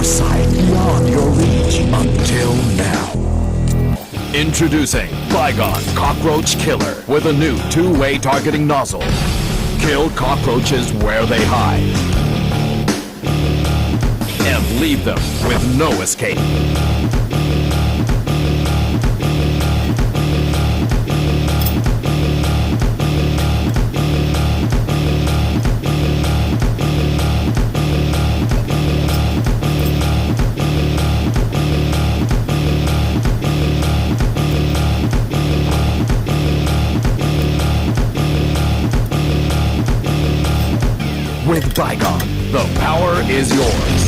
sight, beyond your reach, until now. Introducing Bygone Cockroach Killer with a new two-way targeting nozzle. Kill cockroaches where they hide and leave them with no escape. With Bygone, the power is yours.